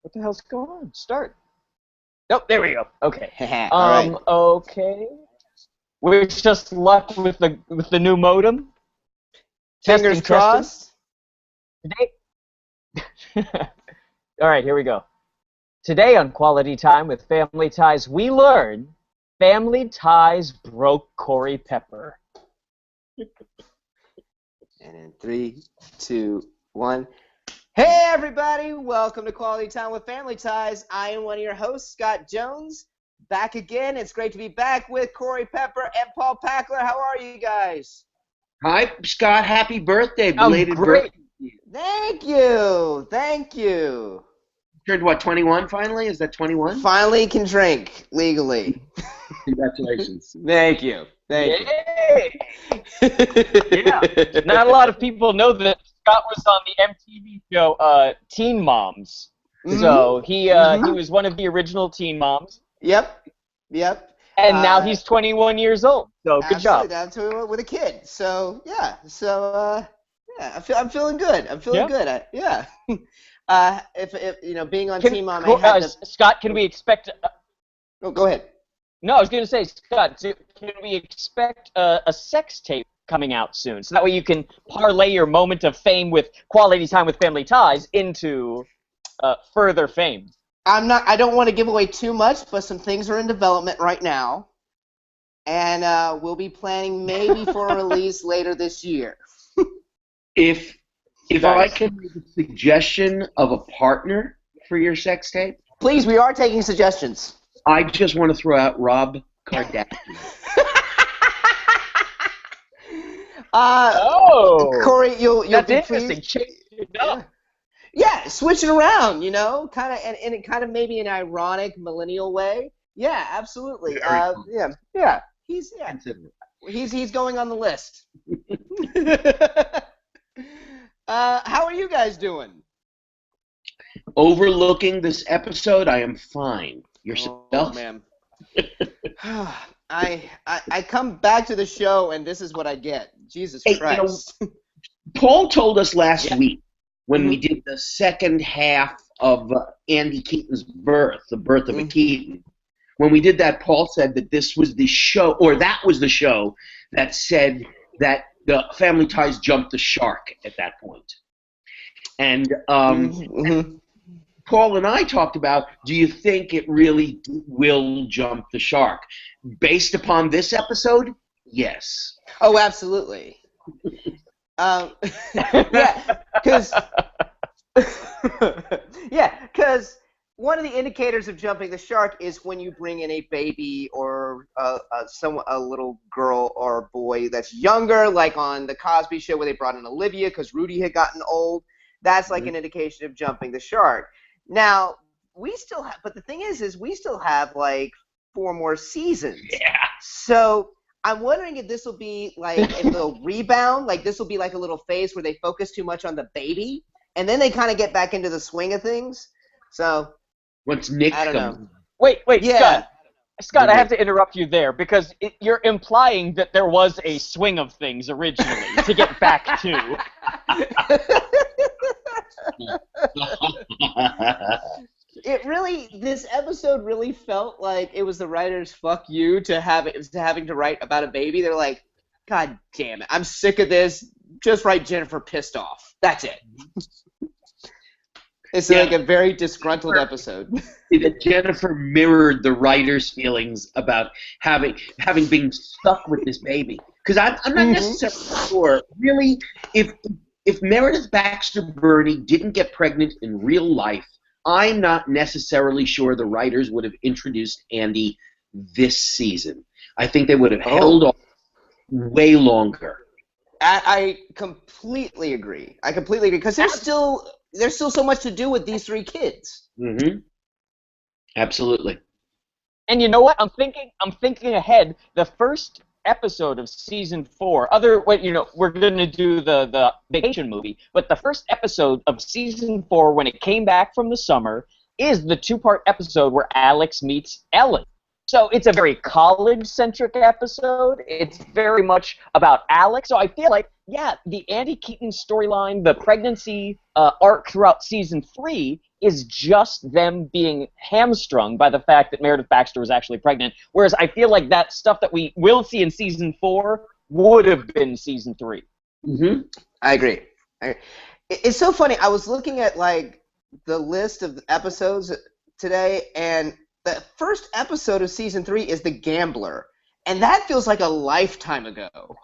What the hell's going on? Start. Nope, there we go. Okay. All right. Okay. Wish us luck with the new modem. Fingers crossed. Today. All right, here we go. Today on Quality Time with Family Ties, we learn Family Ties broke Corey Pepper. And in 3, 2, 1. Hey everybody, welcome to Quality Time with Family Ties. I am one of your hosts, Scott Jones. Back again. It's great to be back with Corey Pepper and Paul Packler. How are you guys? Hi, Scott. Happy birthday. I'm Belated great. birthday. Thank you. Thank you. Turned, what, 21 finally? Is that 21? Finally can drink legally. Congratulations. Thank you. Thank Yay! you. Yeah. Not a lot of people know that Scott was on the MTV show Teen Moms. Mhm. So he was one of the original Teen Moms. Yep. And now he's 21 years old. So good job. Absolutely, with a kid. So yeah. Yeah. I'm feeling good. I'm feeling good. Yeah. If you know, being on Teen Mom, I had to... Scott, can we expect? Oh, go ahead. No, I was going to say, Scott, can we expect a sex tape coming out soon? So that way you can parlay your moment of fame with Quality Time with Family Ties into further fame. I don't want to give away too much, but some things are in development right now, and we'll be planning maybe for a release later this year. If I can make a suggestion of a partner for your sex tape, Please, we are taking suggestions. I just want to throw out Rob Kardashian. Corey, you'll That's be interesting. pleased. Change it up. Yeah, switch it around, you know, kind of, and it kind of maybe an ironic millennial way. Yeah, absolutely. Very cool. Yeah. Consider it. He's going on the list. How are you guys doing? Overlooking this episode, I am fine. Yourself? Oh, man. I come back to the show and this is what I get. Jesus Christ. Paul told us last week when we did the second half of Andy Keaton's birth, the birth of a Keaton. When we did that, Paul said that this was the show, or that was the show that said that the Family Ties jumped the shark at that point. And Paul and I talked about, do you think it really will jump the shark? Based upon this episode, yes. Oh, absolutely. Yeah, because one of the indicators of jumping the shark is when you bring in a baby or a little girl or boy that's younger, like on the Cosby Show where they brought in Olivia because Rudy had gotten old. That's like an indication of jumping the shark. Now, we still have, but the thing is we still have like 4 more seasons. Yeah. So I'm wondering if this will be like a little rebound, like this will be like a little phase where they focus too much on the baby, and then they kind of get back into the swing of things. So once Nick I don't comes. know. Wait, Yeah. Scott, I have to interrupt you there because you're implying that there was a swing of things originally to get back to. This episode really felt like it was the writers' fuck you to having to write about a baby. They're like, God damn it, I'm sick of this. Just write Jennifer pissed off. That's it. It's like a very disgruntled episode. Jennifer mirrored the writer's feelings about having been stuck with this baby. Because I'm not necessarily sure, really, if Meredith Baxter Birney didn't get pregnant in real life, I'm not necessarily sure the writers would have introduced Andy this season. I think they would have held off way longer. I completely agree. Because there's still so much to do with these 3 kids. Mm-hmm. Absolutely. And you know what? I'm thinking ahead. The first episode of season 4. We're gonna do the vacation movie, but the first episode of season 4, when it came back from the summer, is the 2-part episode where Alex meets Ellen. So it's a very college-centric episode. It's very much about Alex. So I feel like the Andy Keaton storyline, the pregnancy arc throughout season 3 is just them being hamstrung by the fact that Meredith Baxter was actually pregnant. Whereas I feel like that stuff that we will see in season 4 would have been season 3. Mm-hmm. I agree. It's so funny. I was looking at like the list of episodes today, and the first episode of season 3 is The Gambler, and that feels like a lifetime ago.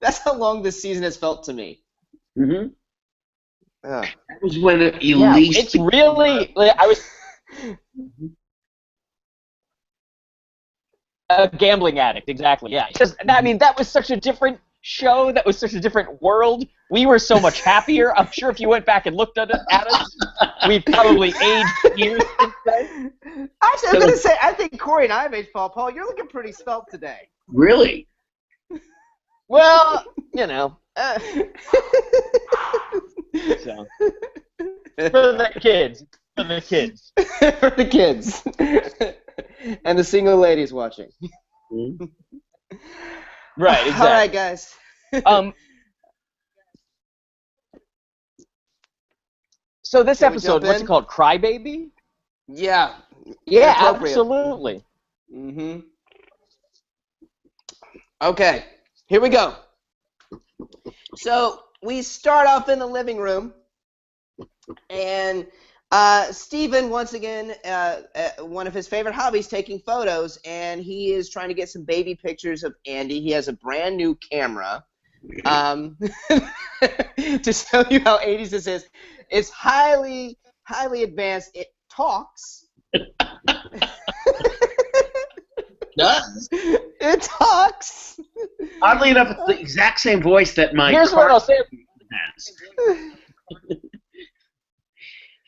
That's how long this season has felt to me. Mm-hmm. Ugh. That was when Elise. Yeah, it's really. I was a gambling addict, exactly. Yeah, because I mean that was such a different show. That was such a different world. We were so much happier. I'm sure if you went back and looked at us, we've probably aged years since then. Actually, I'm gonna say I think Corey and I have aged. Paul, you're looking pretty svelte today. Really? Well, you know. So. For the kids. For the kids. For the kids. And the single ladies watching. Right, exactly. All right, guys. So this Shall we episode, jump what's in? it called? Crybaby? Yeah. Yeah, Appropriate. absolutely. Mm-hmm. Okay, here we go. So we start off in the living room, and Steven, once again, one of his favorite hobbies, taking photos, and he is trying to get some baby pictures of Andy. He has a brand new camera. To show you how 80s this is, it's highly, highly advanced. It talks. Does. It talks. Oddly enough, it's the exact same voice that my Here's what I'll say. has.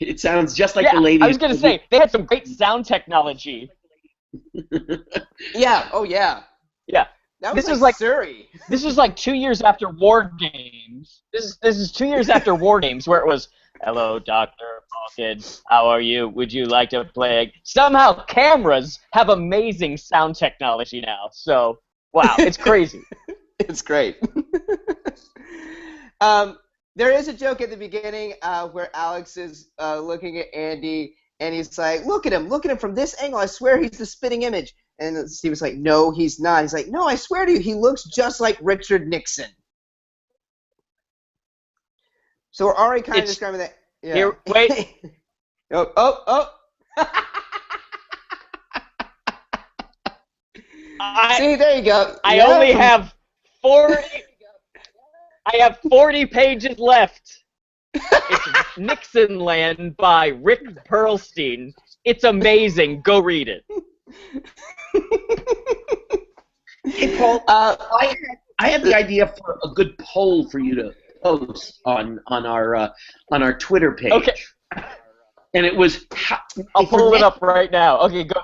It sounds just like Yeah, the lady. I was going to say, they had some great sound technology. Yeah. Oh, yeah. Yeah. That was This is like like Surrey. This is like 2 years after War Games. This is 2 years after War Games, where it was, "Hello, Dr. Falcon. How are you? Would you like to play?" Somehow cameras have amazing sound technology now. So, wow, it's crazy. It's great. There is a joke at the beginning where Alex is looking at Andy, and he's like, look at him from this angle. I swear he's the spitting image. And Steven's like, no, he's not. He's like, no, I swear to you, he looks just like Richard Nixon. So we're already kind of describing that. Yeah. Here, wait. oh. See, there you go. I only have 40. I have 40 pages left. It's Nixon Land by Rick Perlstein. It's amazing. Go read it. Hey, Paul, I had the idea for a good poll for you to post on our Twitter page. Okay. And it was. I'll pull it up right now. Okay, go.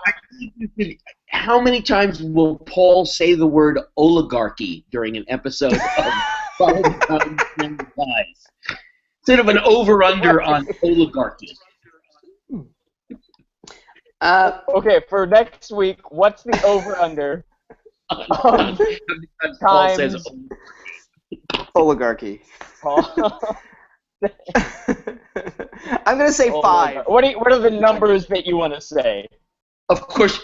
How many times will Paul say the word oligarchy during an episode of Guys? Instead of an over-under on oligarchy. Okay, for next week, what's the over-under? Paul says oligarchy. I'm going to say 5. What are the numbers that you want to say? Of course,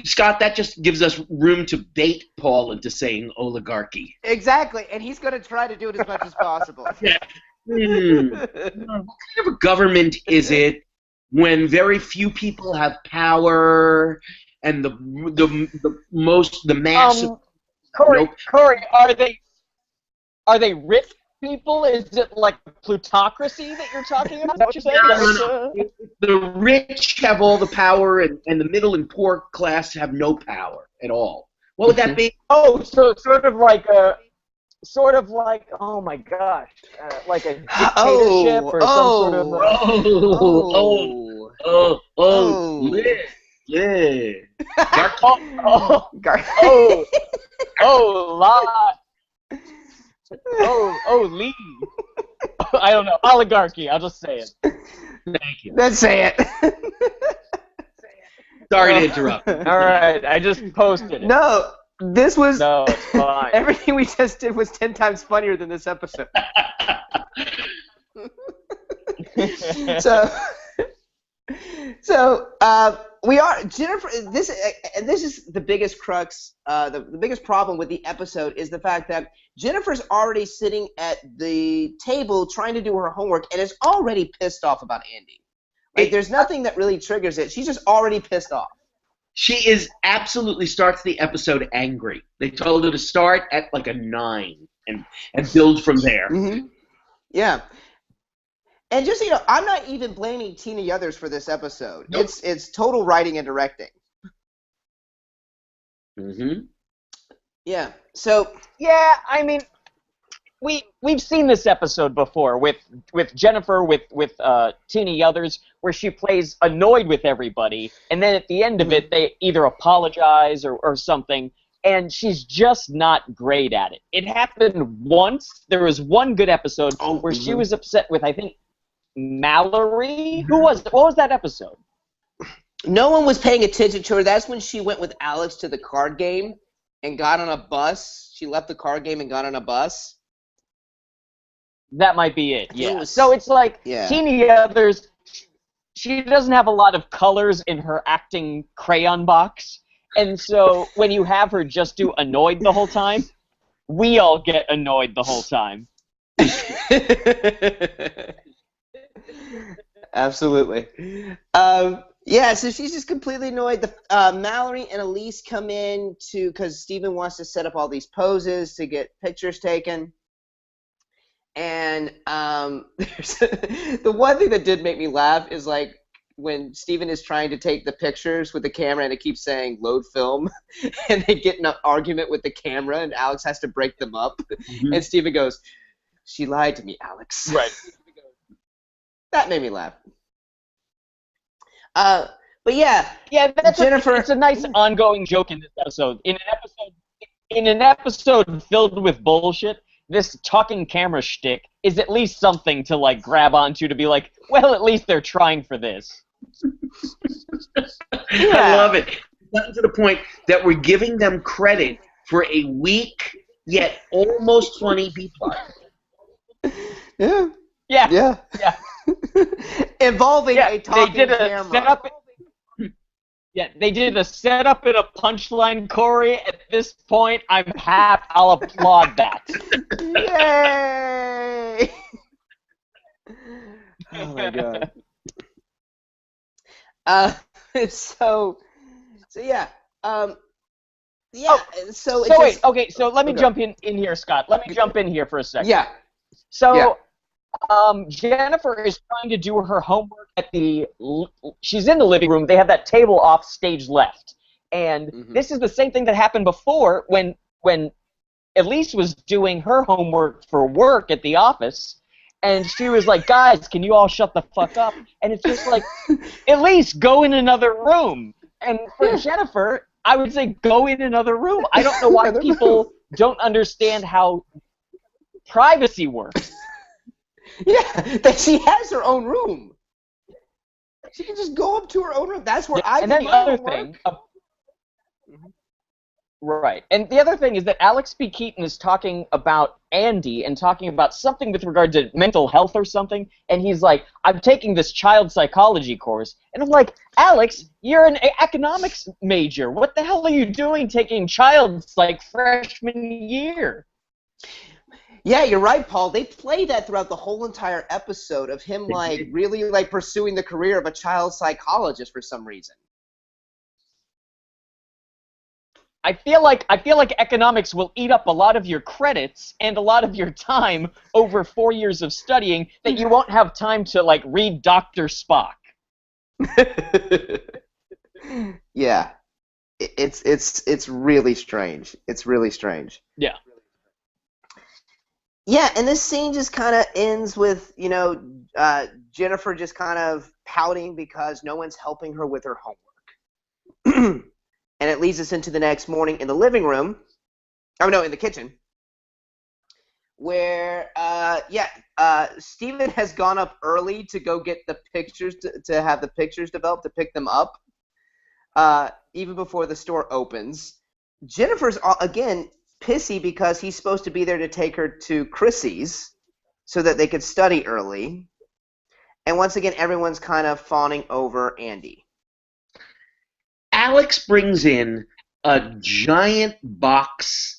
Scott, that just gives us room to bait Paul into saying oligarchy. Exactly, and he's going to try to do it as much as possible. Yeah. What kind of a government is it when very few people have power and the massive? Corey, are they rich people? Is it like plutocracy that you're talking about? Is that what you're saying? No. The rich have all the power, and the middle and poor class have no power at all. What would that be? Oh, so sort of like, oh my gosh, like a dictatorship or some sort of. Lee. I don't know. Oligarchy. I'll just say it. Thank you. Let's say it. Sorry to interrupt. All right, I just posted it. No, This was No, it's fine. everything we just did was 10 times funnier than this episode. So we are Jennifer. This is the biggest crux. The biggest problem with the episode is the fact that Jennifer's already sitting at the table trying to do her homework and is already pissed off about Andy. Like, there's nothing that really triggers it. She's just already pissed off. She is absolutely starts the episode angry. They told her to start at like a 9 and build from there. Mm-hmm. Yeah. And just so you know, I'm not even blaming Tina Yothers for this episode. Nope. It's total writing and directing. Mm-hmm. Yeah. So Yeah, I mean, we've seen this episode before with Jennifer with Tina Yothers, where she plays annoyed with everybody, and then at the end of it, they either apologize or something, and she's just not great at it. It happened once. There was one good episode where she was upset with, I think, Mallory. Who was it? What was that episode? no one was paying attention to her. That's when she went with Alex to the card game and got on a bus. She left the card game and got on a bus. That might be it, yeah. was- So it's like, Yeah. Tina Yothers, she doesn't have a lot of colors in her acting crayon box, and so when you have her just do annoyed the whole time, we all get annoyed the whole time. Absolutely. Yeah, so she's just completely annoyed. Mallory and Elise come in because Steven wants to set up all these poses to get pictures taken. And the one thing that did make me laugh is like when Steven is trying to take the pictures with the camera and it keeps saying load film, and they get in an argument with the camera and Alex has to break them up. Mm-hmm. And Steven goes, "She lied to me, Alex." Right. That made me laugh. But yeah, Yeah, that's Jennifer- it's a nice ongoing joke in this episode. In an episode filled with bullshit, this talking camera shtick is at least something to like grab onto to be like, well, at least they're trying for this. I love it. It's gotten to the point that we're giving them credit for a weak yet almost funny B-plot. yeah, Yeah. yeah, Yeah. involving Yeah, a talking they did a camera. setup. Yeah, they did a setup and a punchline, Corey. At this point, I'm happy. I'll applaud that. Yay! Oh my god. So yeah. Yeah. So it Wait, just, okay. So let me Okay. jump in here, Scott. Let me jump in here for a second. yeah. So, Yeah. Jennifer is trying to do her homework at she's in the living room. They have that table off stage left. And this is the same thing that happened before when Elise was doing her homework for work at the office. And she was like, guys, can you all shut the fuck up? And it's just like, Elise, go in another room. And for Jennifer, I would say go in another room. I don't know why people don't understand how privacy works. Yeah, that she has her own room. She can just go up to her own room. That's where I And do then the my other homework. thing, right? And the other thing is that Alex B. Keaton is talking about Andy and talking about something with regard to mental health or something, and he's like, "I'm taking this child psychology course," and I'm like, "Alex, you're an economics major. What the hell are you doing taking child psych freshman year?" Yeah, you're right, Paul. They play that throughout the whole entire episode of him like really like pursuing the career of a child psychologist for some reason. I feel like economics will eat up a lot of your credits and a lot of your time over 4 years of studying that you won't have time to like read Dr. Spock. Yeah. It's really strange. It's really strange. Yeah. Yeah, and this scene just kind of ends with, Jennifer just kind of pouting because no one's helping her with her homework. And it leads us into the next morning in the living room. Oh, no, in the kitchen. Where, Steven has gone up early to go get the pictures, to have the pictures developed, to pick them up, even before the store opens. Jennifer's, again, pissy because he's supposed to be there to take her to Chrissy's so that they could study early. And once again, everyone's kind of fawning over Andy. Alex brings in a giant box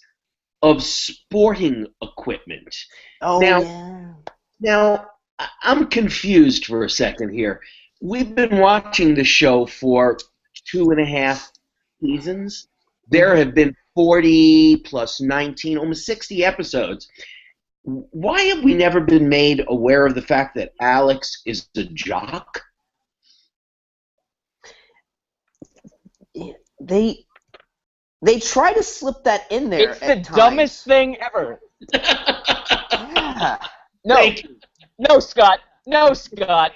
of sporting equipment. Oh, now, yeah. Now, I'm confused for a second here. We've been watching the show for 2.5 seasons. There have been 40 plus 19, almost 60 episodes. Why have we never been made aware of the fact that Alex is a jock? They try to slip that in there. It's the dumbest thing ever. Yeah. No, no, Scott. No, Scott.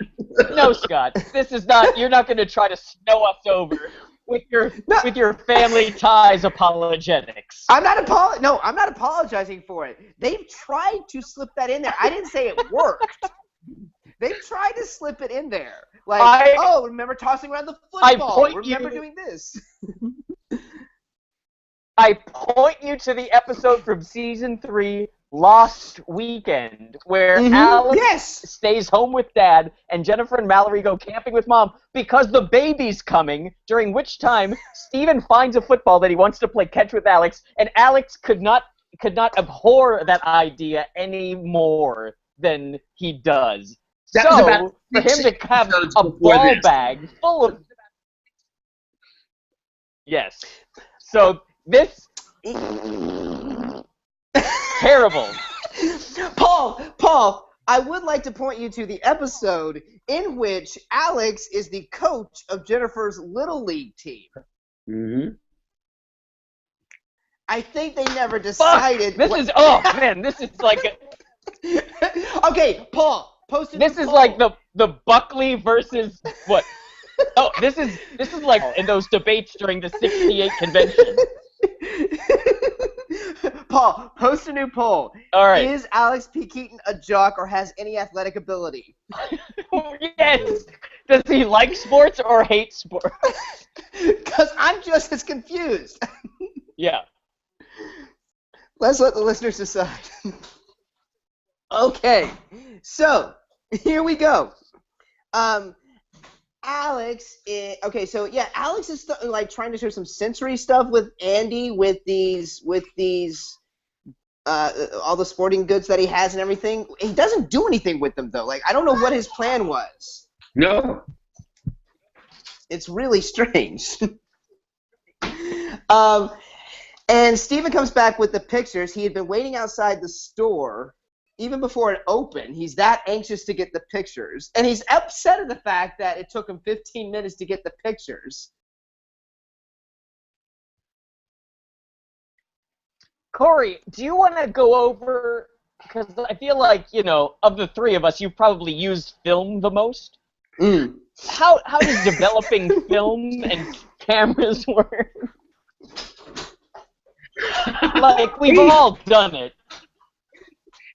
No, Scott. This is not. You're not going to try to snow us over with your family ties apologetics. I'm not apologizing for it. They've tried to slip that in there. I didn't say it worked. They've tried to slip it in there. Like, remember tossing around the football? Remember doing this? I point you to the episode from season 3, Lost Weekend, where Alex stays home with Dad and Jennifer and Mallory go camping with Mom because the baby's coming, during which time Steven finds a football that he wants to play catch with Alex, and Alex could not abhor that idea any more than he does. That so, was about for him to have a ball bag full of... Yes. So, this... Terrible. Paul, I would like to point you to the episode in which Alex is the coach of Jennifer's Little League team. Mm-hmm. I think they never decided... This is like... Okay, Paul, post it. This is like the Buckley versus... What? Oh, this is like in those debates during the '68 convention. Paul, post a new poll. All right. Is Alex P. Keaton a jock or has any athletic ability? Yes. Does he like sports or hate sports? Because I'm just as confused. Yeah. Let's let the listeners decide. Okay. So, here we go. Alex is Alex is like trying to share some sensory stuff with Andy with these all the sporting goods that he has and everything. He doesn't do anything with them though. Like, I don't know what his plan was. No. It's really strange. And Steven comes back with the pictures. He had been waiting outside the store even before it opened. He's that anxious to get the pictures. And he's upset at the fact that it took him 15 minutes to get the pictures. Corey, do you want to go over, because I feel like, of the three of us, you've probably used film the most. How does developing film and cameras work? Like, we've all done it.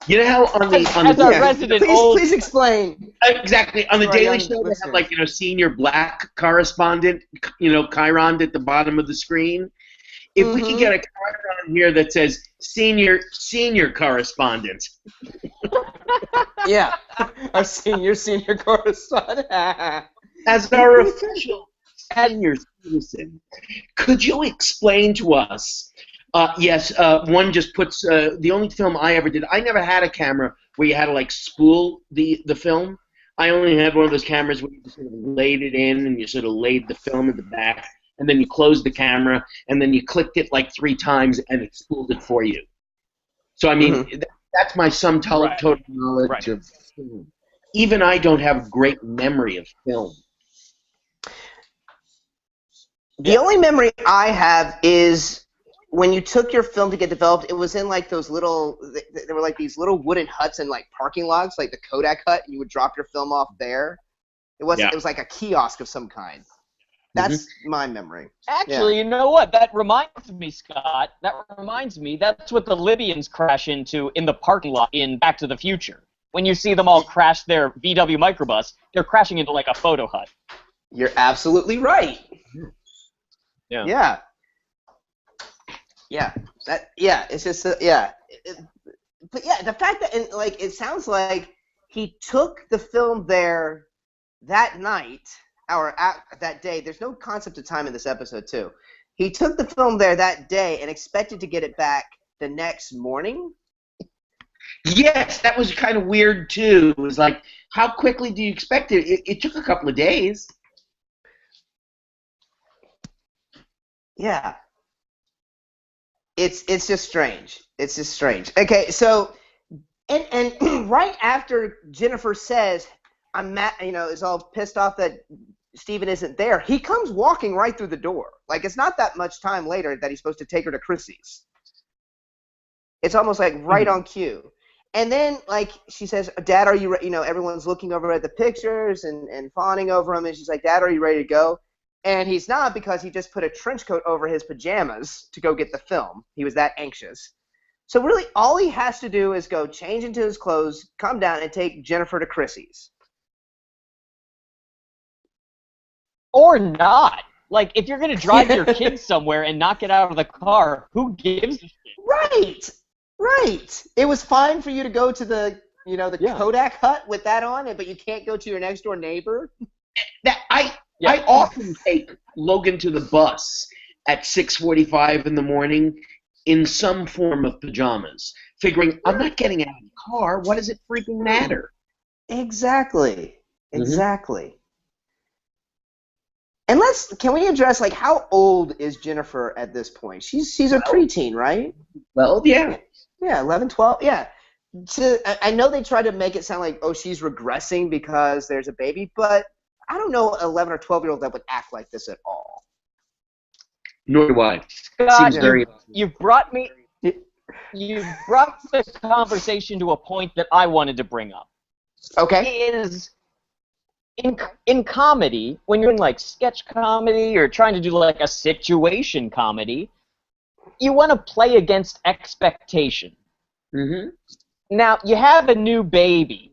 You know how please explain. Exactly. On the Daily Show, they have like, senior black correspondent, Chiron at the bottom of the screen. If we can get a Chiron here that says senior correspondent. Yeah, our senior correspondent. As our official senior citizen, could you explain to us? Yes, one just puts the only film I ever did. I never had a camera where you had to like spool the film. I only had one of those cameras where you just sort of laid it in and you sort of laid the film in the back, and then you closed the camera and then you clicked it like 3 times and it spooled it for you. So I mean, that's my sum total knowledge of film. Even I don't have great memory of film. The only memory I have is when you took your film to get developed, it was in like those little, there were like these little wooden huts in like parking lots, like the Kodak hut, and you would drop your film off there. It was like a kiosk of some kind. That's my memory. Actually, you know what? That reminds me, Scott. That's what the Libyans crash into in the parking lot in Back to the Future. When you see them all crash their VW microbus, they're crashing into like a photo hut. You're absolutely right. Yeah. Yeah. Yeah, it's just yeah. But yeah, the fact that it sounds like he took the film there that night or that day. There's no concept of time in this episode too. He took the film there that day and expected to get it back the next morning. Yes, that was kind of weird too. It was like, how quickly do you expect it? It took a couple of days. Yeah, it's just strange. It's just strange. Okay, so and right after Jennifer says, "I'm mad," is all pissed off that Steven isn't there. He comes walking right through the door. Like it's not that much time later that he's supposed to take her to Chrissy's. It's almost like right on cue. And then, like, she says, Dad, are you ready? Everyone's looking over at the pictures and fawning over him. And she's like, Dad, are you ready to go? And he's not because he just put a trench coat over his pajamas to go get the film. He was that anxious. So really, all he has to do is go change into his clothes, come down, and take Jennifer to Chrissy's. Or not. Like, if you're going to drive your kids somewhere and not get out of the car, who gives a shit? Right. It was fine for you to go to the Kodak hut with that on, but you can't go to your next door neighbor. I often take Logan to the bus at 6:45 in the morning in some form of pajamas, figuring I'm not getting out of the car. What does it freaking matter? Exactly. And can we address how old is Jennifer at this point? She's a preteen, right? Well, yeah. Yeah, 11, 12, yeah. I know they try to make it sound like, oh, she's regressing because there's a baby, but I don't know an 11 or 12-year-old that would act like this at all. Nor do I. Scott, Seems very... you've brought the conversation to a point that I wanted to bring up. Okay. Is in comedy, when you're doing sketch comedy or trying to do a situation comedy, you want to play against expectation. Mm-hmm. Now, you have a new baby.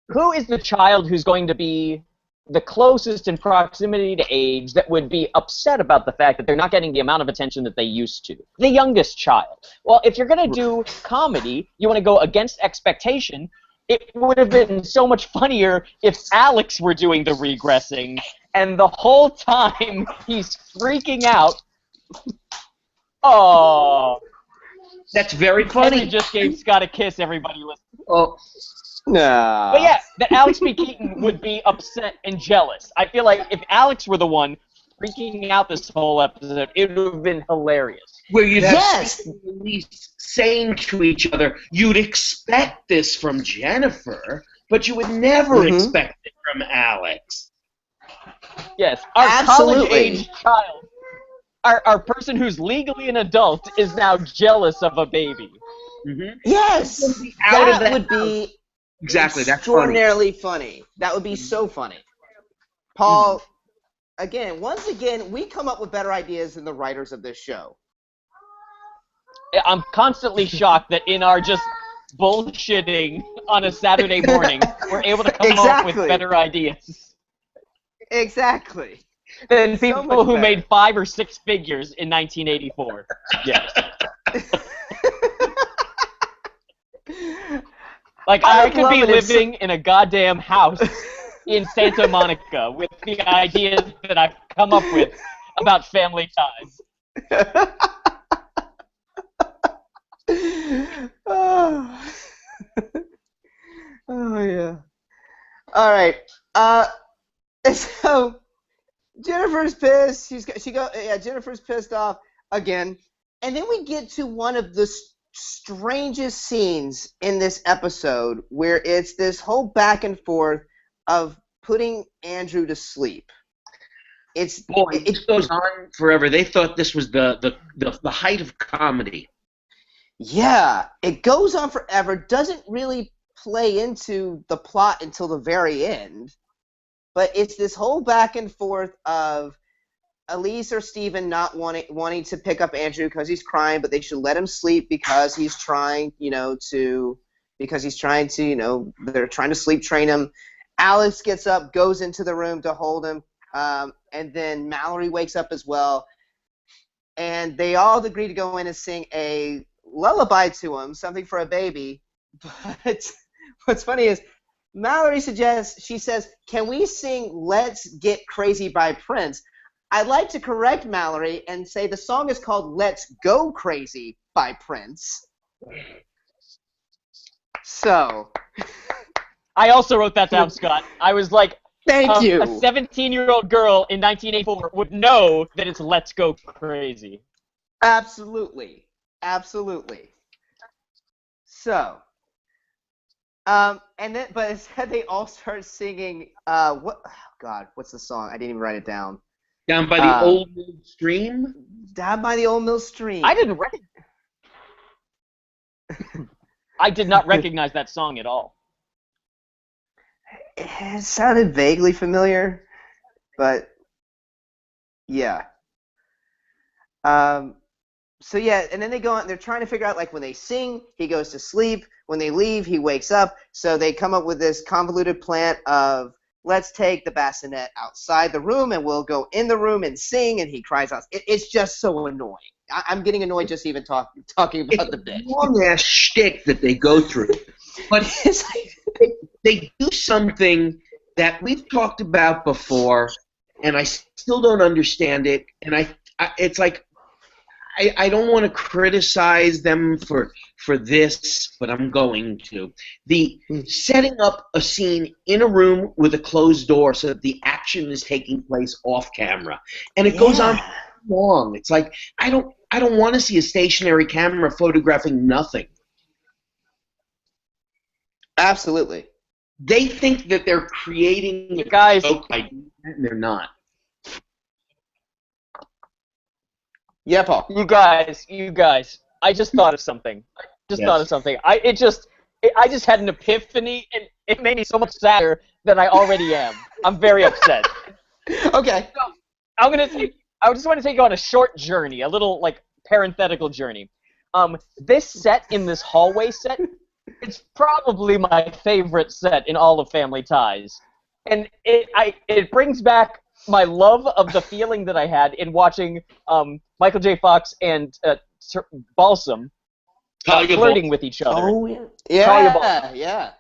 Who is the child who's going to be the closest in proximity to age that would be upset about the fact that they're not getting the amount of attention that they used to? The youngest child. Well, if you're going to do comedy, you want to go against expectation. It would have been so much funnier if Alex were doing the regressing, and the whole time he's freaking out. Oh, that's very funny. Henry just gave Scott a kiss. Everybody listening. Oh, no. But yeah, that Alex B. Keaton would be upset and jealous. I feel like if Alex were the one freaking out this whole episode, it would have been hilarious. Where you'd have at least saying to each other, you'd expect this from Jennifer, but you would never expect it from Alex. Yes, our college-age child. Our person who's legally an adult is now jealous of a baby. Mm-hmm. Yes, that would be extraordinarily funny. That would be so funny. Paul, once again, we come up with better ideas than the writers of this show. I'm constantly shocked that in our just bullshitting on a Saturday morning, we're able to come up with better ideas. Exactly. Than people who made 5 or 6 figures in 1984. Yes. I could be living in a goddamn house in Santa Monica with the ideas that I've come up with about family ties. Oh yeah. All right. So Jennifer's pissed. Jennifer's pissed off again, and then we get to one of the strangest scenes in this episode, where it's this whole back and forth of putting Andrew to sleep. It goes on forever. They thought this was the height of comedy. Yeah, it goes on forever. Doesn't really play into the plot until the very end. But it's this whole back and forth of Elise or Steven not wanting to pick up Andrew because he's crying, but they should let him sleep because he's trying, they're trying to sleep train him. Alex gets up, goes into the room to hold him, and then Mallory wakes up as well. and they all agree to go in and sing a lullaby to him, something for a baby. But what's funny is Mallory says, can we sing Let's Get Crazy by Prince? I'd like to correct Mallory and say the song is called Let's Go Crazy by Prince. So. I also wrote that down, Scott. I was like, Thank you. A 17-year-old girl in 1984 would know that it's Let's Go Crazy. Absolutely. So. But instead they all start singing, what's the song? I didn't even write it down. Down by the old mill stream? Down by the old mill stream. I did not recognize that song at all. It sounded vaguely familiar, but yeah. So yeah, and then they go on. They're trying to figure out, like, when they sing, he goes to sleep. When they leave, he wakes up. So they come up with this convoluted plan of, let's take the bassinet outside the room, and we'll go in the room and sing. And he cries out. It's just so annoying. I'm getting annoyed just even talking about the bit. It's a long-ass shtick that they go through. But It's like, they do something that we've talked about before, and I still don't understand it. And it's like, I don't want to criticize them for this, but I'm going to. The setting up a scene in a room with a closed door so that the action is taking place off camera, and it goes on long. It's like I don't want to see a stationary camera photographing nothing. absolutely. They think that they're creating a Guys, joke by doing that, and they're not. Yeah, Paul. You guys, I just thought of something. I just had an epiphany, and it made me so much sadder than I already am. I'm very upset. Okay. So, I just want to take you on a short journey, a little, like, parenthetical journey. This set in this hallway set, it's probably my favorite set in all of Family Ties. And it brings back my love of the feeling that I had in watching Michael J. Fox and Balsam flirting with each other. Oh, yeah. Yeah.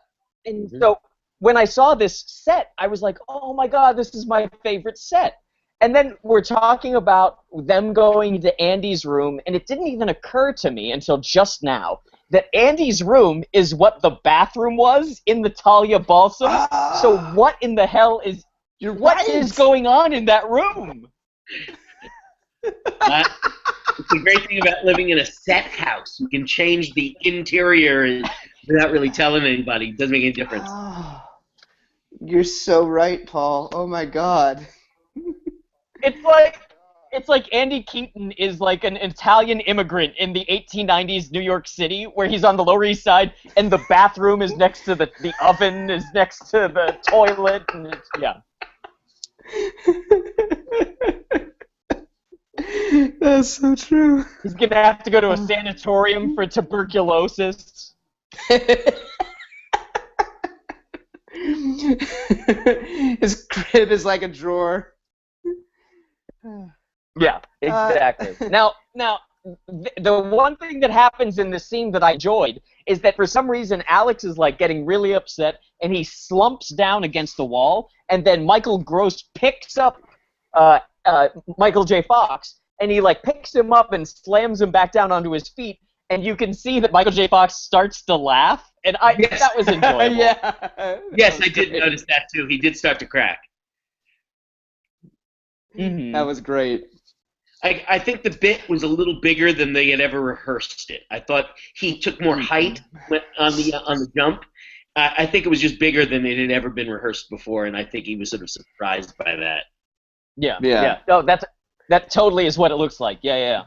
And so when I saw this set, I was like, oh my god, this is my favorite set. And then we're talking about them going to Andy's room, and it didn't even occur to me until just now that Andy's room is what the bathroom was in the Talia Balsam. So what in the hell is going on in that room? It's the great thing about living in a set house. You can change the interior without really telling anybody. It doesn't make any difference. Oh, you're so right, Paul. Oh my god. It's like Andy Keaton is like an Italian immigrant in the 1890s New York City, where he's on the Lower East Side, and the bathroom is next to the oven, is next to the toilet, and it's, yeah. That's so true. He's gonna have to go to a sanatorium for tuberculosis. His crib is like a drawer. Yeah, exactly. Now, the one thing that happens in this scene that I enjoyed is that for some reason Alex is like getting really upset, and he slumps down against the wall, and then Michael Gross picks up Michael J. Fox, and he like picks him up and slams him back down onto his feet, and you can see that Michael J. Fox starts to laugh, and that was enjoyable. Yeah. Yes, I did notice that too. He did start to crack. Mm-hmm. That was great. I think the bit was a little bigger than they had ever rehearsed it. I thought he took more height on the jump. I think it was just bigger than it had ever been rehearsed before, and I think he was sort of surprised by that. Yeah. No, that totally is what it looks like. Yeah.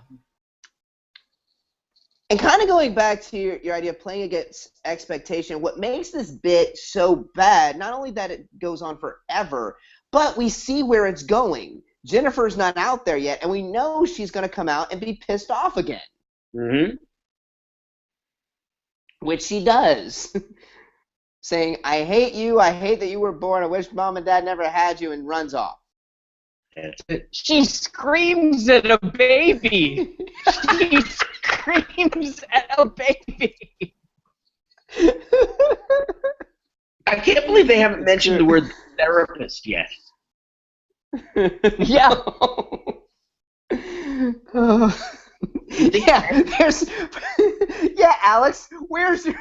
And kind of going back to your idea of playing against expectation, what makes this bit so bad, not only that it goes on forever, but we see where it's going. Jennifer's not out there yet, and we know she's going to come out and be pissed off again. Mm-hmm. Which she does. Saying, I hate you, I hate that you were born, I wish mom and dad never had you, and runs off. That's it. She screams at a baby. She screams at a baby. I can't believe they haven't mentioned the word therapist yet. Yeah. Yeah, Alex, where's your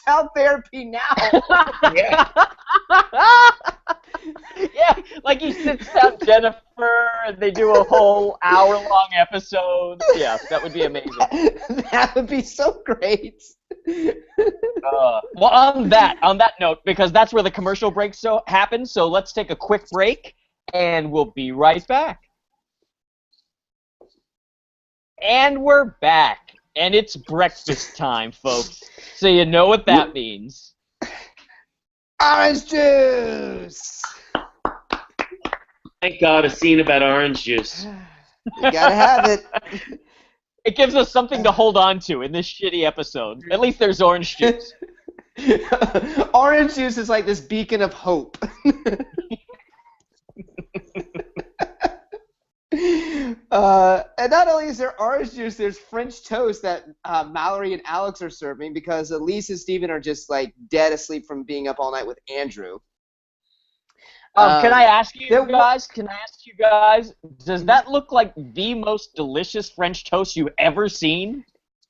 child therapy now? Yeah. Yeah, like he sits down Jennifer and they do a whole hour-long episode. Yeah, that would be amazing. That would be so great. Well, on that note, because that's where the commercial break happens, so let's take a quick break, and we'll be right back. And we're back, and it's breakfast time, folks. So you know what that means. Orange juice! Thank God, a scene about orange juice. You gotta have it. It gives us something to hold on to in this shitty episode. At least there's orange juice. Orange juice is like this beacon of hope. And not only is there orange juice, there's French toast that Mallory and Alex are serving because Elise and Steven are just like dead asleep from being up all night with Andrew. Can I ask you guys? Does that look like the most delicious French toast you've ever seen?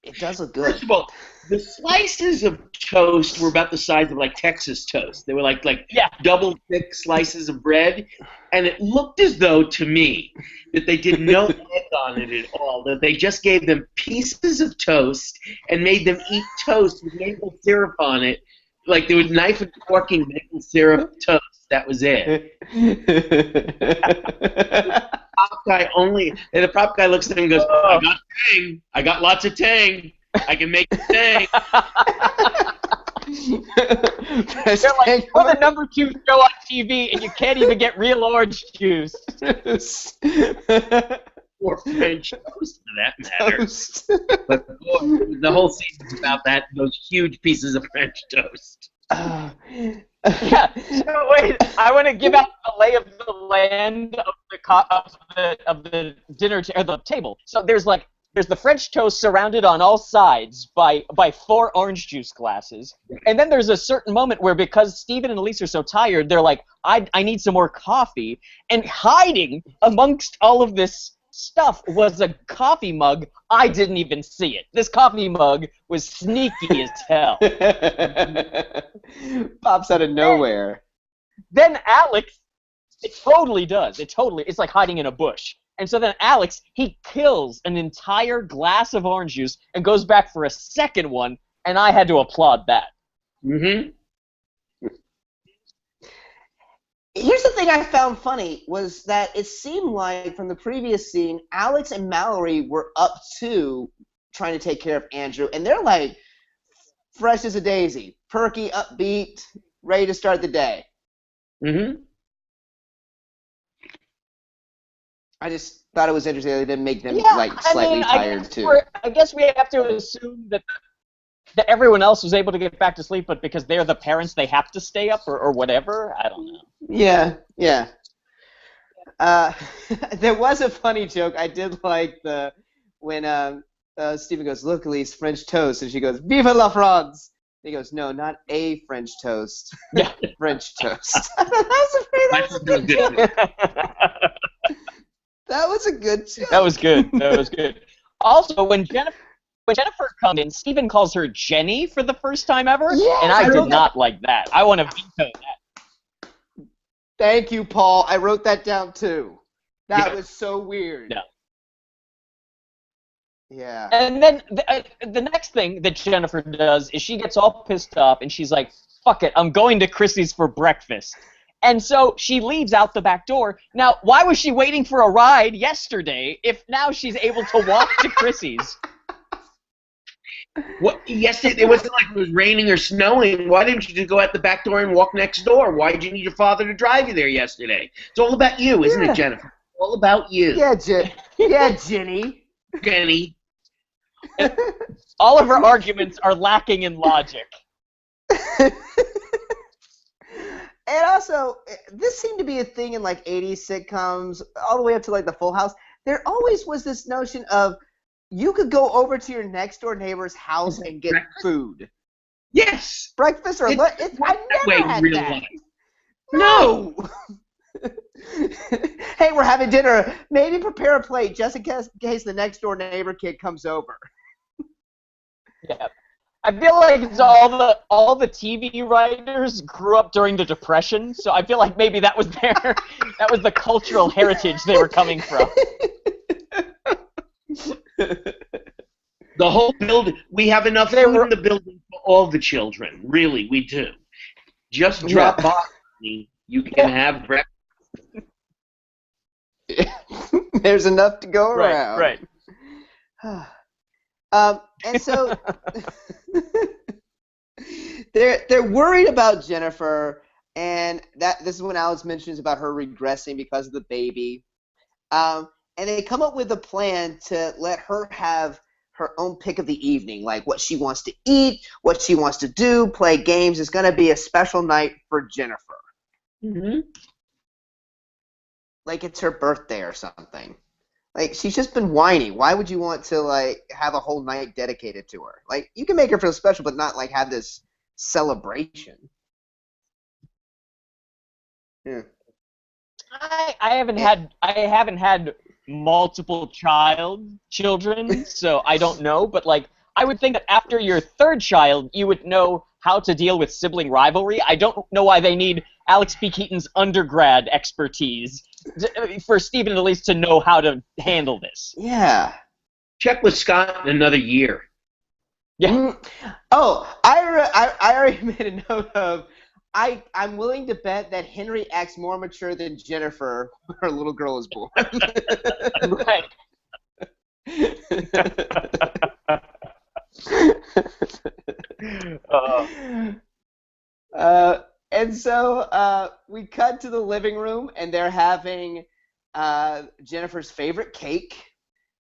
It does look good. First of all, the slices of toast were about the size of like Texas toast. They were like double thick slices of bread, and it looked as though to me that they did no egg on it at all. That they just gave them pieces of toast and made them eat toast with maple syrup on it, like they were knife and forking maple syrup toast. That was it. The prop guy looks at him and goes, "I got tang. I got lots of tang. I can make tang." They're like, we're the number 2 show on TV, and you can't even get real orange juice. Or French toast, for that matter. But boy, the whole season's about those huge pieces of French toast. Yeah. So wait, I want to give out the lay of the land of the dinner or the table. So there's the French toast surrounded on all sides by 4 orange juice glasses, and then there's a certain moment where because Steven and Elise are so tired, they're like, I need some more coffee, and hiding amongst all of this stuff was a coffee mug. I didn't even see it. This coffee mug was sneaky as hell. Pops out of nowhere. Then Alex, it totally does. It's like hiding in a bush. And so then Alex, he kills an entire glass of orange juice and goes back for a second one, and I had to applaud that. Mm-hmm. Here's the thing I found funny was that it seemed like from the previous scene, Alex and Mallory were up to trying to take care of Andrew, and they're like fresh as a daisy, perky, upbeat, ready to start the day. Mm-hmm. I just thought it was interesting that they didn't make them slightly tired too. I guess we have to assume that everyone else was able to get back to sleep, but because they're the parents, they have to stay up or whatever. I don't know. Yeah. There was a funny joke. I did like when Stephen goes, "Look, Elise, French toast," and she goes, "Vive la France!" And he goes, "No, not a French toast. Yeah, French toast." That was a good joke. That was a good joke. That was good. Also, when Jennifer comes in, Steven calls her Jenny for the first time ever, and I did not like that. I want to veto that. Thank you, Paul. I wrote that down too. That was so weird. Yeah. Yeah. And then the next thing that Jennifer does is she gets all pissed off, and she's like, "Fuck it, I'm going to Chrissy's for breakfast." And so she leaves out the back door. Now, why was she waiting for a ride yesterday if now she's able to walk to Chrissy's? What? Yesterday, it wasn't like it was raining or snowing. Why didn't you just go out the back door and walk next door? Why did you need your father to drive you there yesterday? It's all about you, isn't it, Jennifer? It's all about you. Yeah, Jenny. Jenny. All of her arguments are lacking in logic. And also, this seemed to be a thing in like 80s sitcoms, all the way up to like the Full House. There always was this notion of you could go over to your next door neighbor's house and get food. Yes. Breakfast or lunch. I never had that. Life. No. Hey, we're having dinner. Maybe prepare a plate just in case the next door neighbor kid comes over. Yeah. I feel like it's all the TV writers grew up during the Depression, so I feel like maybe that was the cultural heritage they were coming from. The whole building. We have enough food in the building for all the children. Really, we do. Just drop by. You can have breakfast. There's enough to go around. Right. And so they're worried about Jennifer, and this is when Alex mentions about her regressing because of the baby. And they come up with a plan to let her have her own pick of the evening, like what she wants to eat, what she wants to do, play games. It's going to be a special night for Jennifer. Mm-hmm. Like it's her birthday or something. Like, she's just been whiny. Why would you want to, like, have a whole night dedicated to her? Like, you can make her feel special, but not, like, have this celebration. Yeah. I haven't had multiple children, so I don't know, but, like, I would think that after your third child, you would know how to deal with sibling rivalry. I don't know why they need Alex P. Keaton's undergrad expertise for Stephen at least to know how to handle this. Yeah. Check with Scott in another year. Yeah. Oh, I already made a note of, I'm willing to bet that Henry acts more mature than Jennifer when her little girl is born. Right. And so we cut to the living room, and they're having Jennifer's favorite cake,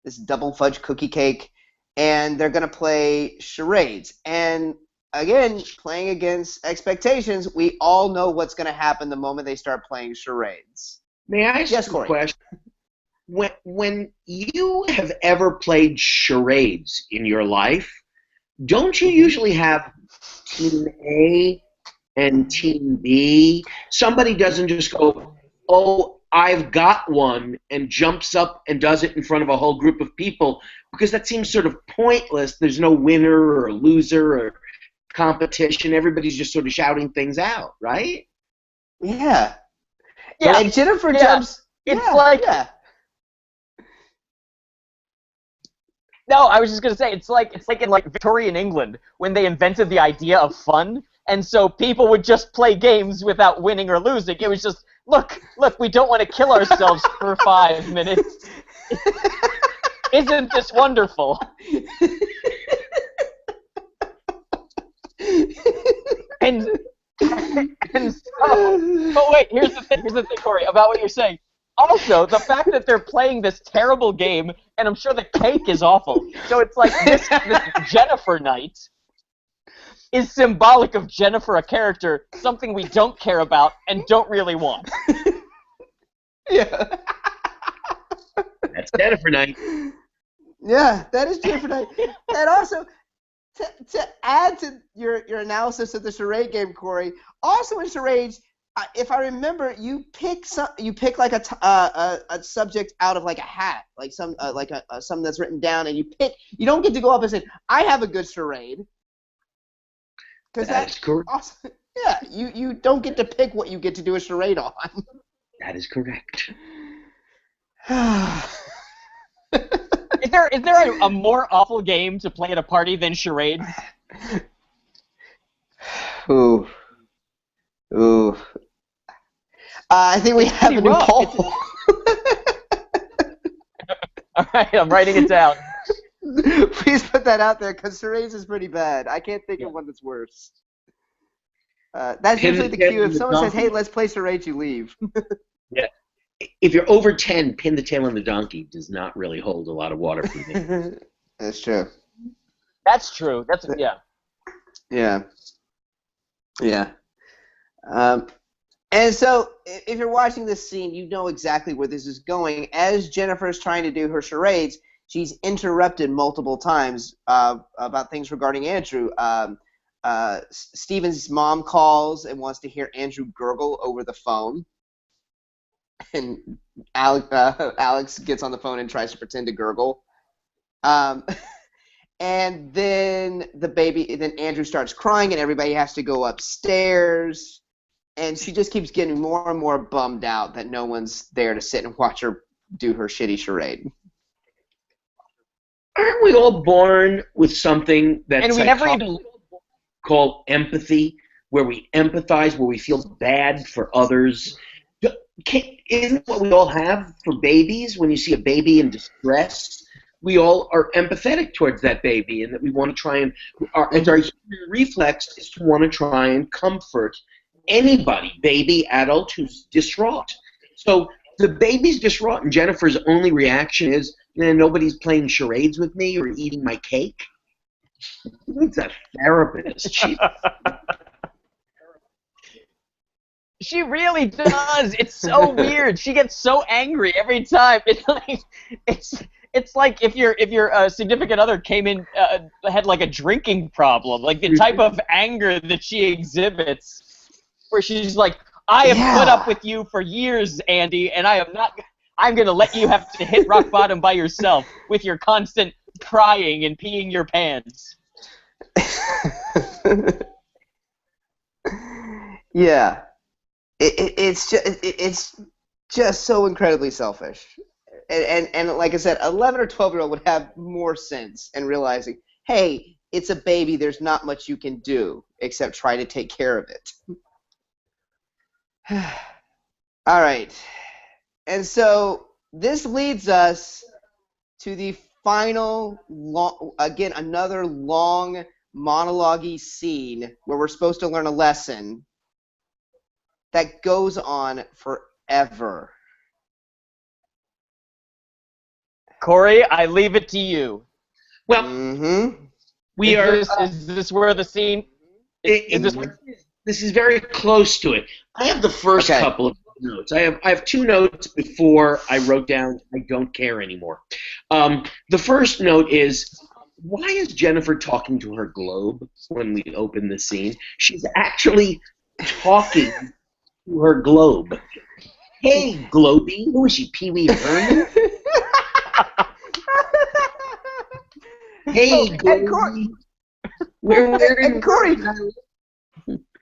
this double fudge cookie cake, and they're going to play charades. And again, playing against expectations, we all know what's going to happen the moment they start playing charades. May I ask you a question? When you have ever played charades in your life, don't you usually have Team A and Team B? Somebody doesn't just go, oh, I've got one, and jumps up and does it in front of a whole group of people, because that seems sort of pointless. There's no winner or loser or competition. Everybody's just sort of shouting things out, right? Yeah. Yeah. And Jennifer jumps. It's like. Yeah. No, I was just gonna say it's like in like Victorian England when they invented the idea of fun, and so people would just play games without winning or losing. It was just look, we don't want to kill ourselves for 5 minutes. Isn't this wonderful? and so, but wait, here's the thing, Corey, about what you're saying. Also, the fact that they're playing this terrible game, and I'm sure the cake is awful, so it's like this Jennifer night is symbolic of Jennifer, a character, something we don't care about and don't really want. Yeah. That's Jennifer night. Yeah, that is Jennifer night. And also, to add to your analysis of the charade game, Corey, also in charades, if I remember, you pick like a subject out of like a hat, like something that's written down, and you don't get to go up and say, I have a good charade. Because that's correct. Awesome. Yeah, you don't get to pick what you get to do a charade on. That is correct. Is there a more awful game to play at a party than charades? Ooh. I think we have a new poll. All right, I'm writing it down. Please put that out there, because charades is pretty bad. I can't think of one that's worse. That's usually the cue. If someone says, hey, let's play charades, you leave. Yeah. If you're over 10, pin the tail on the donkey does not really hold a lot of water for me. That's true. That's true. Yeah. Yeah. Yeah. And so, if you're watching this scene, you know exactly where this is going. As Jennifer's trying to do her charades, she's interrupted multiple times about things regarding Andrew. Steven's mom calls and wants to hear Andrew gurgle over the phone. And Alex gets on the phone and tries to pretend to gurgle. And then then Andrew starts crying and everybody has to go upstairs. And she just keeps getting more and more bummed out that no one's there to sit and watch her do her shitty charade. Aren't we all born with something that And we never even called empathy, where we empathize, where we feel bad for others? Isn't what we all have for babies? When you see a baby in distress, we all are empathetic towards that baby, and that we want to try and our human reflex is to want to try and comfort anybody, baby, adult, who's distraught. So the baby's distraught, and Jennifer's only reaction is, nobody's playing charades with me or eating my cake. She needs a therapist. She really does. It's so weird. She gets so angry every time. It's like if your significant other came in had like a drinking problem, like the type of anger that she exhibits, where she's like, I have put up with you for years, Andy, and I'm going to let you have to hit rock bottom by yourself with your constant crying and peeing your pants. Yeah. It's just so incredibly selfish. And like I said, 11 or 12-year-old would have more sense in realizing, hey, it's a baby, there's not much you can do except try to take care of it. All right. And so this leads us to the final, another long monologue-y scene where we're supposed to learn a lesson that goes on forever. Corey, I leave it to you. Well, Is this where the scene? This is very close to it. I have the first couple of notes. I have two notes before I wrote down I don't care anymore. The first note is, why is Jennifer talking to her globe when we open the scene? She's actually talking to her globe. Hey, Globey. Who is she, Pee-wee Herman? Hey, Globey. And Corey,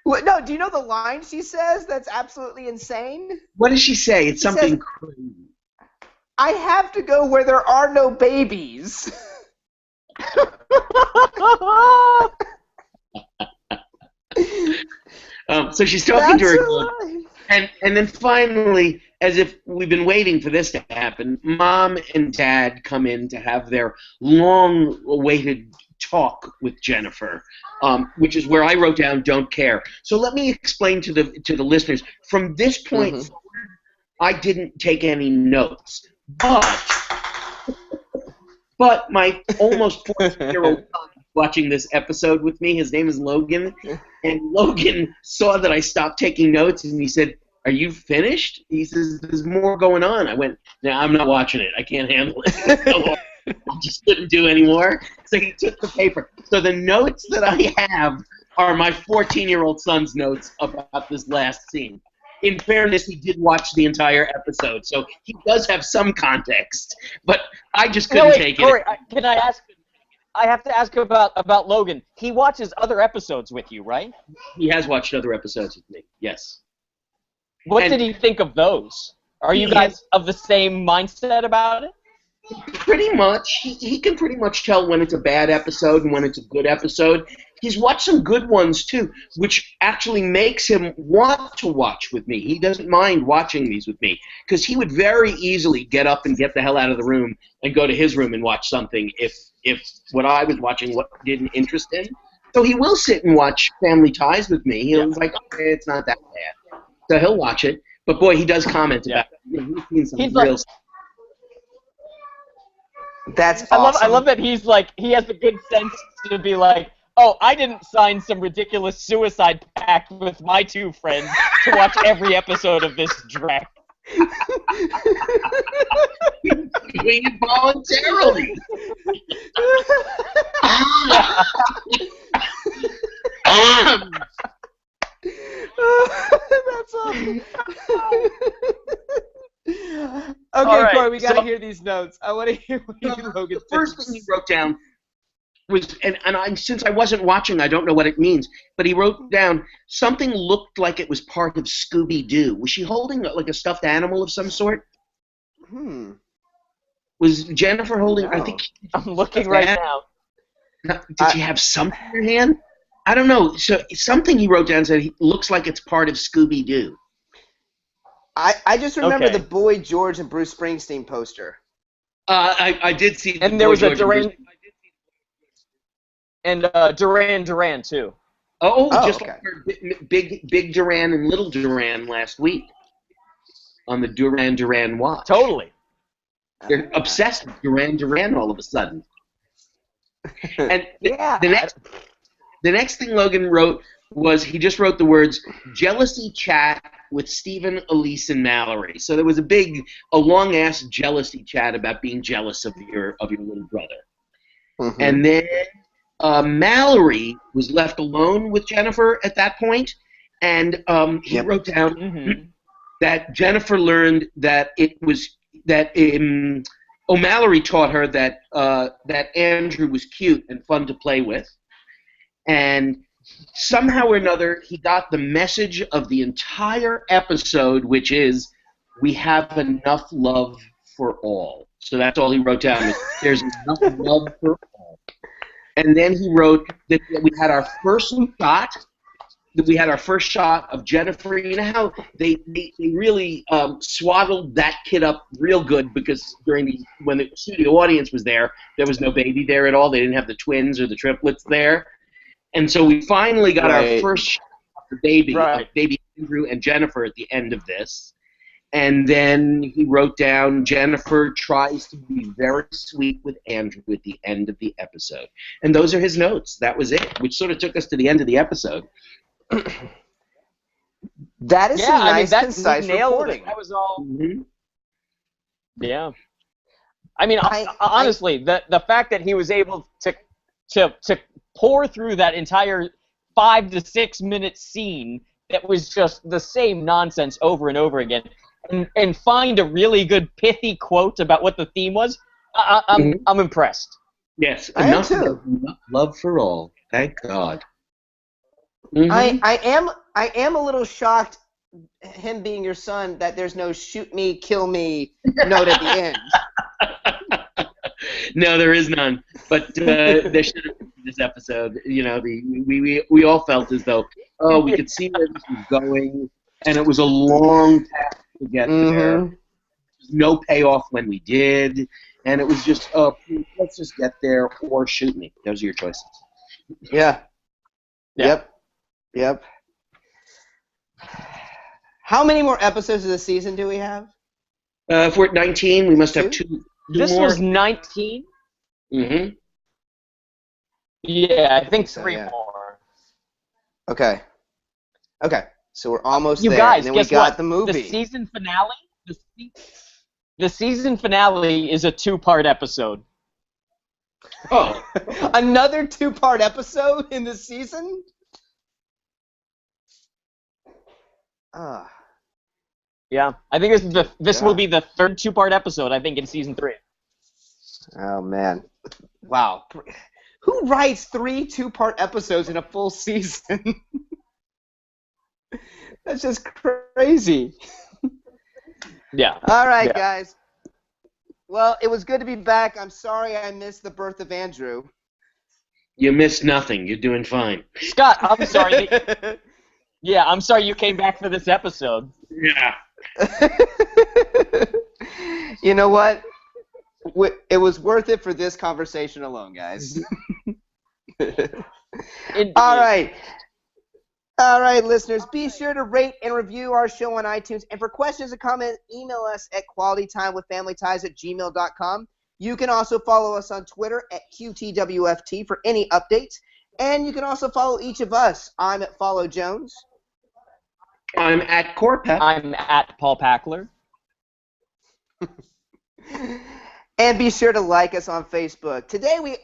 no, do you know the line she says that's absolutely insane? What does she say? It's something crazy. I have to go where there are no babies. So she's talking to her globe. And then finally, as if we've been waiting for this to happen, Mom and Dad come in to have their long-awaited talk with Jennifer, which is where I wrote down "don't care." So let me explain to the listeners. From this point forward, I didn't take any notes, but my almost 14-year-old son watching this episode with me, his name is Logan, and Logan saw that I stopped taking notes, and he said, "Are you finished?" He says, "There's more going on." I went, "No, I'm not watching it. I can't handle it." I just couldn't do anymore. So he took the paper. So the notes that I have are my 14-year-old son's notes about this last scene. In fairness, he did watch the entire episode, so he does have some context. But I just couldn't take Corey, it. Can I ask? I have to ask about Logan. He watches other episodes with you, right? He has watched other episodes with me, yes. What did he think of those? Are you guys of the same mindset about it? Pretty much. He can pretty much tell when it's a bad episode and when it's a good episode. He's watched some good ones, too, which actually makes him want to watch with me. He doesn't mind watching these with me, because he would very easily get up and get the hell out of the room and go to his room and watch something if what I was watching didn't interest him. So he will sit and watch Family Ties with me. He's like, okay, it's not that bad. So he'll watch it. But, boy, he does comment about it. He's seen some real stuff. That's awesome. I love that he's like, he has the good sense to be like, Oh, I didn't sign some ridiculous suicide pact with my two friends to watch every episode of this dreck. Doing it voluntarily. That's awesome. Okay, right, Corey, we gotta so- hear these notes. I want to hear what Logan The first thing he wrote down was, since I wasn't watching, I don't know what it means, but he wrote down something looked like it was part of Scooby-Doo. Was she holding like a stuffed animal of some sort? Was Jennifer holding? No. I think I'm looking right now. Did she have something in her hand? I don't know. So something he wrote down said he looks like it's part of Scooby-Doo. I just remember Okay. the Boy George and Bruce Springsteen poster. I did see. And there was a Duran and Duran Duran too. Oh, just okay. like big Duran and Little Duran last week on the Duran Duran watch. Totally. They're obsessed with Duran Duran all of a sudden. And Yeah. the next thing Logan wrote was he just wrote the words jealousy chat with Stephen, Elise, and Mallory. So there was a long ass jealousy chat about being jealous of your little brother. Mm-hmm. And then Mallory was left alone with Jennifer at that point, and he wrote down that Jennifer learned that O'Mallory taught her that Andrew was cute and fun to play with, and somehow or another he got the message of the entire episode, which is we have enough love for all. So that's all he wrote down. There's enough love for all. And then he wrote that we had our first shot of Jennifer. You know how they really swaddled that kid up real good, because when the studio audience was there was no baby there at all. They didn't have the twins or the triplets there. And so we finally got our first shot of the baby, of baby Andrew and Jennifer at the end of this. And then he wrote down Jennifer tries to be very sweet with Andrew at the end of the episode. And those are his notes. That was it, which sort of took us to the end of the episode. That is some nice, concise nailed reporting. It. That was all. Mm-hmm. Yeah. I mean, honestly, the fact that he was able to pour through that entire 5 to 6 minute scene that was just the same nonsense over and over again, and find a really good pithy quote about what the theme was, I'm impressed. Yes, enough love for all. Thank God. Mm-hmm. I am a little shocked, him being your son, that there's no shoot me, kill me note at the end. No, there is none. But there should have been this episode. You know, we all felt as though, we could see where this was going, and it was a long path to get there. There was no payoff when we did, and it was just, let's just get there or shoot me. Those are your choices. Yeah. Yep. How many more episodes of the season do we have? If we're at 19, we must have two This more. was 19? Mm-hmm. Yeah, I think So, 3 yeah. more. Okay. So we're almost You there. guys, and then guess we got what? the movie. The season finale. The season finale is a 2-part episode. Oh. Another 2-part episode in the season? Yeah, I think this will be the third 2-part episode, I think, in season 3. Oh, man. Wow. Who writes 3 2-part episodes in a full season? That's just crazy. Yeah. All right, Yeah. guys. Well, it was good to be back. I'm sorry I missed the birth of Andrew. You missed nothing. You're doing fine. Scott, I'm sorry. Yeah, I'm sorry you came back for this episode. Yeah. You know what? It was worth it for this conversation alone, guys. All right. All right, listeners, be sure to rate and review our show on iTunes. And for questions or comments, email us at qualitytimewithfamilyties@gmail.com. You can also follow us on Twitter at QTWFT for any updates. And you can also follow each of us. I'm at Follow Jones. I'm at Corpeth. I'm at Paul Packler. And be sure to like us on Facebook. Today, we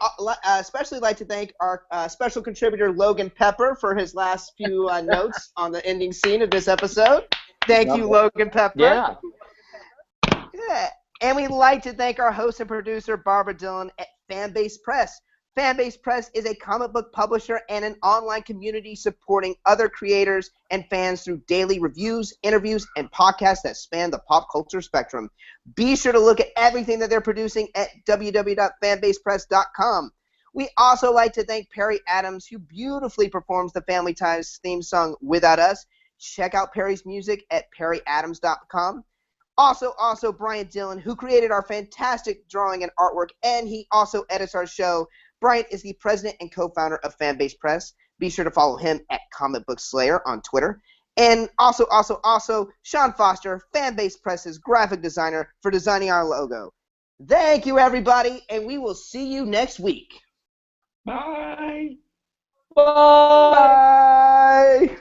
especially like to thank our special contributor, Logan Pepper, for his last few notes on the ending scene of this episode. Thank you, Logan Pepper. Yeah. Yeah. And we'd like to thank our host and producer, Barbara Dillon at Fanbase Press. Fanbase Press is a comic book publisher and an online community supporting other creators and fans through daily reviews, interviews, and podcasts that span the pop culture spectrum. Be sure to look at everything that they're producing at www.fanbasepress.com. We also like to thank Perry Adams, who beautifully performs the Family Ties theme song Without Us. Check out Perry's music at perryadams.com. Also, Brian Dillon, who created our fantastic drawing and artwork, and he also edits our show. Brian is the president and co-founder of Fanbase Press. Be sure to follow him at Comic Book Slayer on Twitter. And also, Sean Foster, Fanbase Press's graphic designer, for designing our logo. Thank you, everybody, and we will see you next week. Bye. Bye. Bye.